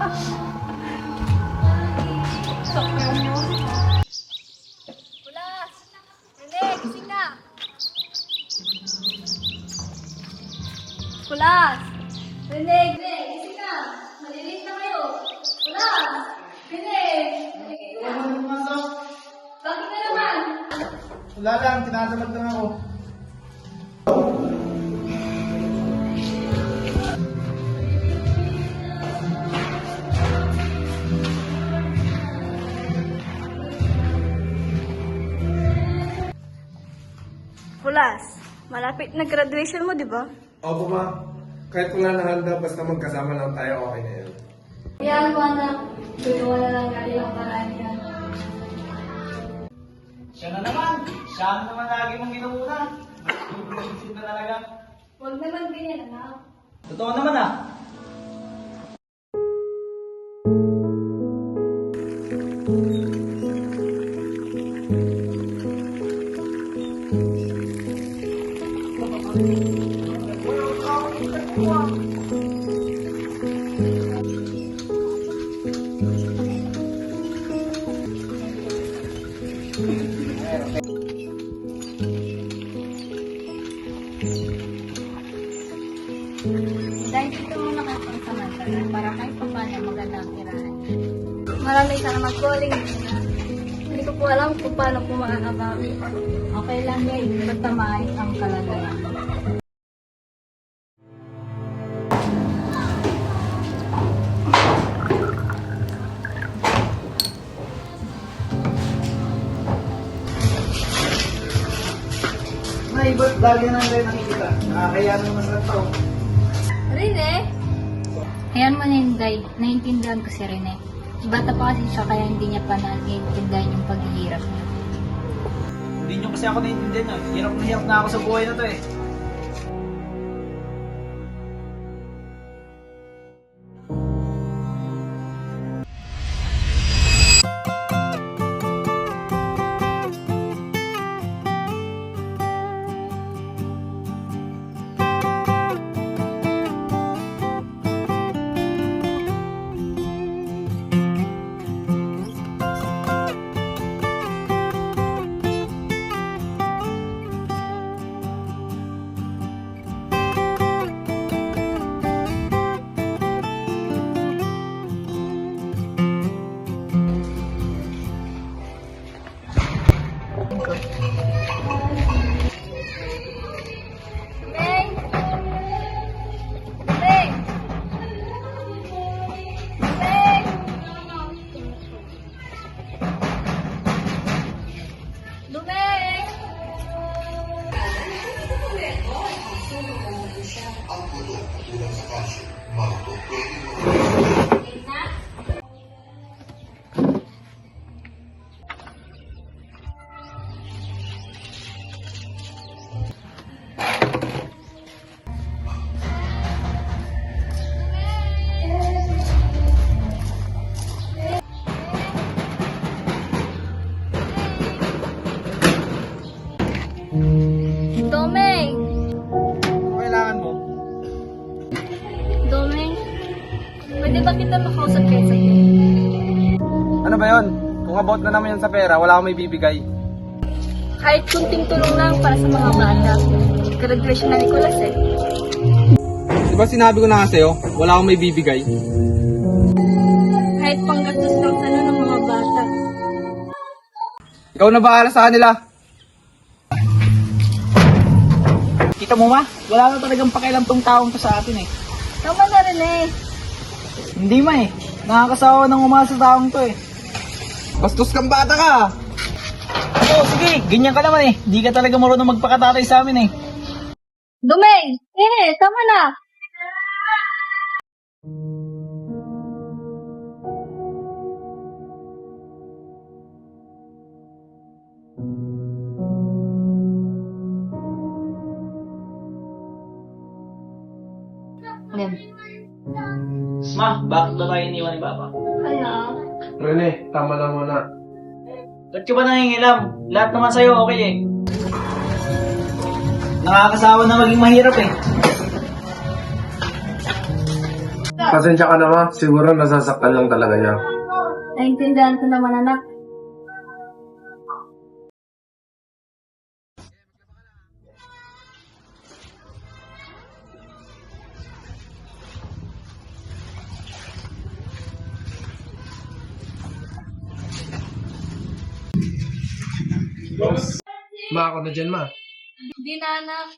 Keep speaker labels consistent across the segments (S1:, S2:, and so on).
S1: Bulas! Rene, gising na! Bulas! Rene, gising na! Malilit na kayo! Bulas! Rene! Bakit na naman?
S2: Wala lang, tinatamad lang ako.
S1: Bulas, malapit na graduation mo, di ba?
S2: Opo ma, kahit wala na handa, basta magkasama lang tayo, okay na yan.
S1: Yan mo anak, tulungan na lang natin ang paraan yan.
S3: Siya na naman. Siya na naman lagi mong ginuuna. Mas na talaga.
S1: Huwag naman ganyan, anak.
S3: Totoo naman ah.
S1: Dahil dito muna kayo pangsamantala para kahit pa paano maganda ang tirahan. Maraming sana mag-calling. Hindi ko po alam kung paano po makakabawi. Okay lang yan, basta maayos ang kalagayan.
S3: Nay, ba't lagi na tayo nakikita? Nakakaya naman sa tao.
S1: Rene? Ayan mo na yun, Day. Naiintindihan ko si Rene. Bata pa kasi siya kaya hindi niya pa naiintindihan yung paghihirap niya.
S3: Hindi nyo kasi ako naiintindihan nyo. Hirap na hirap na ako sa buhay na to eh.
S1: Hey! Hey! Hey! Dumeng! Domeng!
S3: Ano kailangan mo?
S1: Domeng? Pwede ba kita makausap kayo sa iyo?
S2: Ano ba yon? Kung about na naman yan sa pera, wala akong may bibigay.
S1: Kahit kunting tulong lang para sa mga bata. Graduation na Nicolas eh.
S2: Di ba sinabi ko na nga sa'yo, wala akong may bibigay?
S1: Kahit panggastos lang sana ng mga bata.
S2: Ikaw na bahala sa kanila.
S3: Kita mo ma? Wala na talagang pakialam tong taong to sa atin eh.
S1: Tama na rin eh.
S3: Hindi ma eh. Nakakasawa ng umasa sa taong to eh.
S2: Bastos kang bata ka!
S3: Oo, sige. Ganyan ka naman eh. Di ka talaga marunong magpakatatay sa amin eh.
S1: Dumeng! Tama na!
S3: Ma, bakit ba tayo iniwan ni Papa?
S1: Ano?
S2: Rene, tama lang muna.
S3: Ba't ka ba nangingilam? Lahat naman sa'yo okay eh. Nakakasawa na maging mahirap eh.
S2: Pasensya ka na ma, siguro nasasaktan lang talaga niya.
S1: Naintindihan ko naman, anak.
S2: Ma, ako na dyan ma.
S1: Hindi na, anak.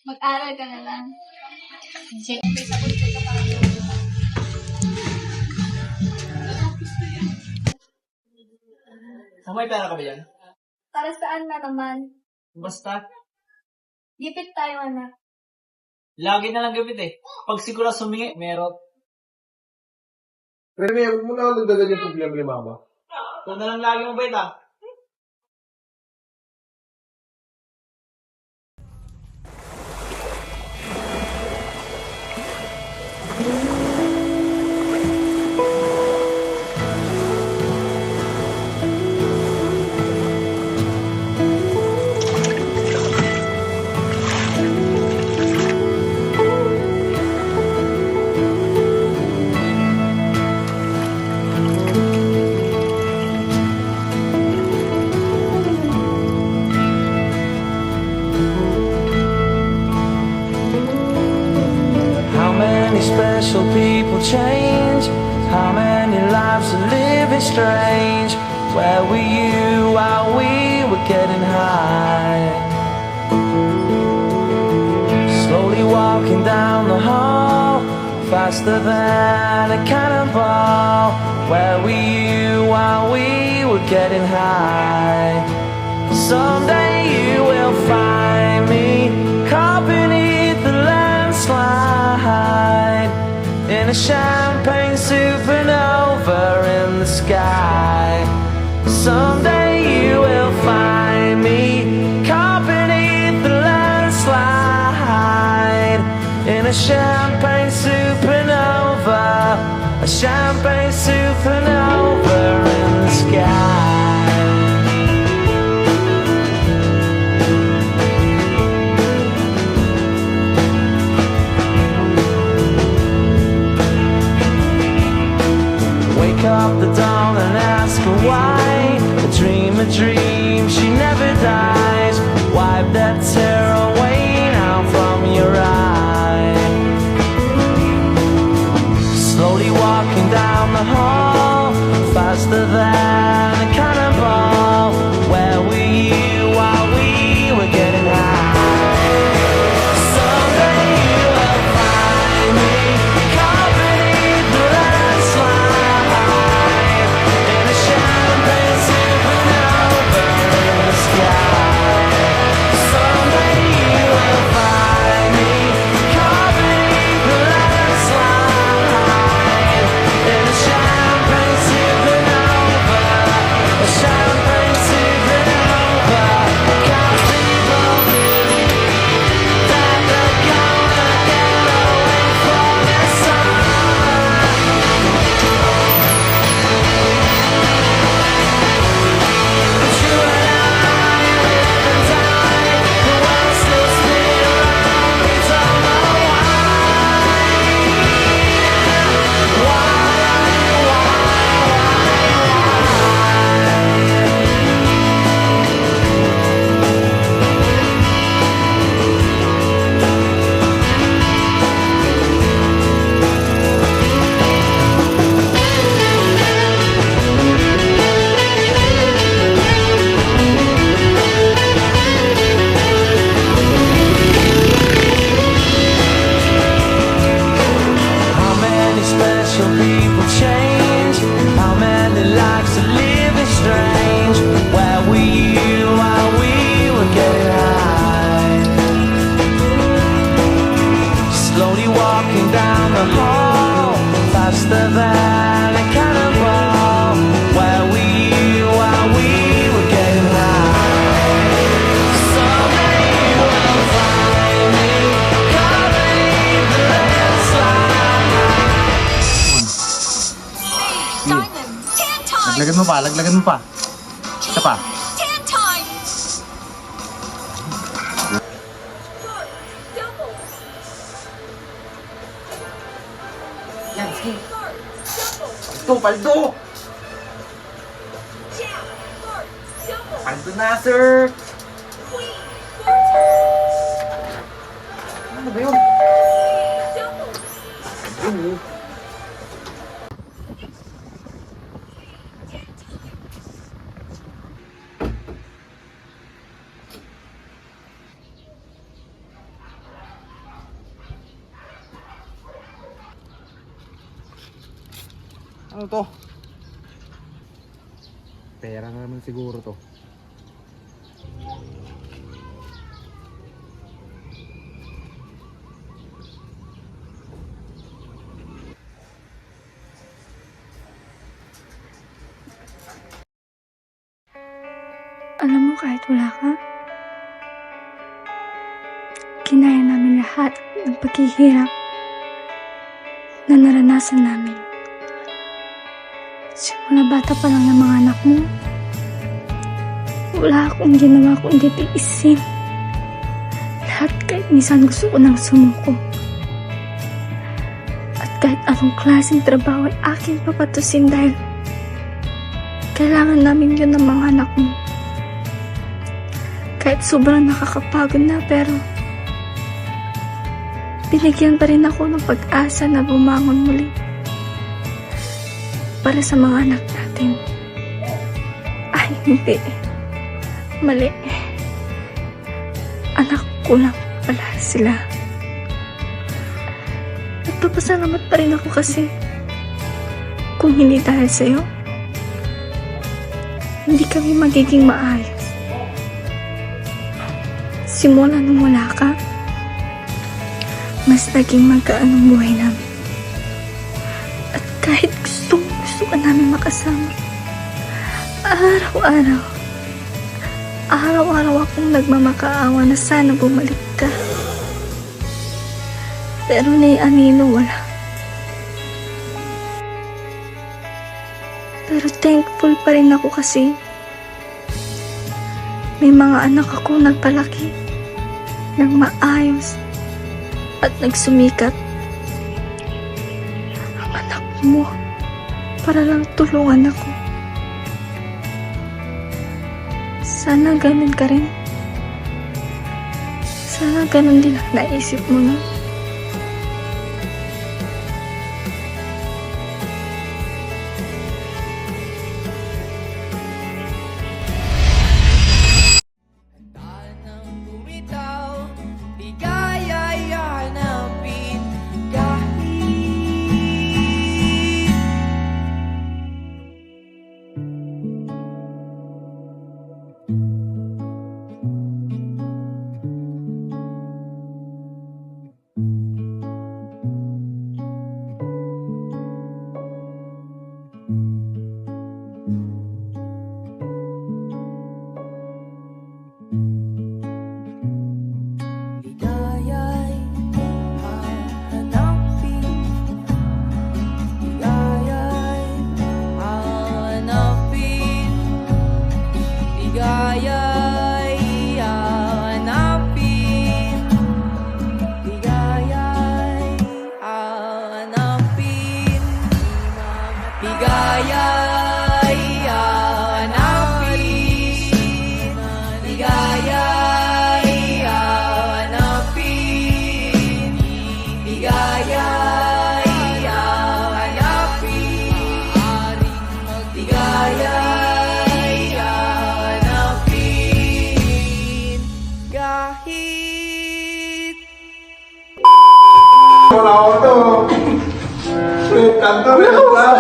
S1: Mag-aral ka na lang.
S3: May pera ka ba yan?
S1: Para saan na naman?
S3: Basta,
S1: Gipit tayo, anak.
S3: lagi na lang gamit eh. Pag siguro sumingi, meron.
S2: Pero may, huwag mo na nagdagan yung problema ni mama.
S3: Ito na lang lagi mo bait ah.
S4: How many special people change? How many lives are living strange? Where were you while we were getting high? Slowly walking down the hall, faster than a cannonball. Where were you while we were getting high? Someday you will find me caught beneath the landslide in a champagne supernova in the sky. Someday you will find me caught beneath the landslide in a champagne supernova, a champagne supernova in the sky. Wake up the dawn and ask her why. A dream, she never dies. Wipe that tear away now from your eye. Slowly walking down the hall, faster than a cannonball. Where were you while we were getting high? Someday you will find me caught beneath the landslide in a champagne supernova in the sky. Someday you will find me caught beneath the landslide in a champagne supernova, a champagne supernova. 'Cause people believe that they're gonna get away from the sun. But you and I live and die, the world still spin around, we don't know how many special people change? How many lives are living strange? Where were you while we were getting high? Slowly walking down the hall, faster than a cannonball. Where were you while we were getting high? Someday you will find me caught beneath the landslide.
S5: Diamond, 10 times!
S3: Laglagan mo pa. Isa pa.
S5: 10 times!
S6: Lance,
S3: Gusto, paldo! Paldo na, sir! Ano ba yun? Ayun, Ano to? Pera na naman siguro to.
S1: Alam mo, kahit wala ka, kinaya namin lahat ng paghihirap na naranasan namin. Simula bata pa lang ng mga anak mo, wala akong ginawa kundi tiisin. Lahat kahit minsan gusto ko nang sumuko. At kahit anong klaseng trabaho ay aking papatusin dahil kailangan namin yun ng mga anak mo. Kahit sobrang nakakapagod na pero binigyan pa rin ako ng pag-asa na bumangon muli para sa mga anak natin. Ay, hindi. Mali. Anak ko lang pala sila. Nagpapasalamat pa rin ako kasi kung hindi dahil sa'yo, hindi kami magiging maayos. Simula nung wala ka, mas naging magkaan ang buhay namin. At kahit gusto ka namin makasama, araw-araw akong nagmamakaawa na sana bumalik ka. Pero naianino wala. Pero thankful pa rin ako kasi may mga anak ako nagpalaki ng maayos at nagsumikat. Ang anak mo para lang tulungan ako. Sana ganun ka rin. Sana ganun din ang naisip mo na.
S2: Wala ako to. Kanto rin ako lang.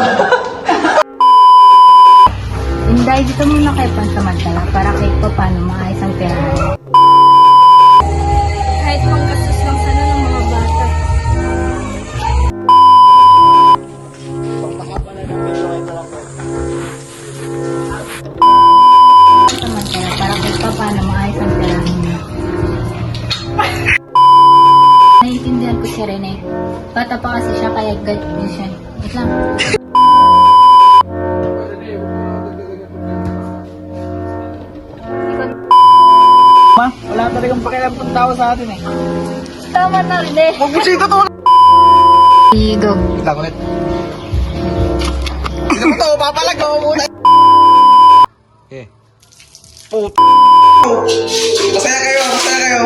S1: Inday, dito muna kayo pansamantala para kahit pa paano maayos ang perahan. Kahit panggastos lang sana ng mga bata. Pansamantala para kahit pa paano maayos ang perahan niya. Naiintindihan ko si Rene. Bata pa kasi siya kaya ganyan siya. Wait lang.
S3: Ma, wala talagang pakialam tong tao sa atin eh.
S1: Tama na, Rene.
S3: Huwag mo siya ito!
S1: Go.
S3: Lang ulit.
S6: papalag ako muna. Okay. Masaya kayo, masaya kayo.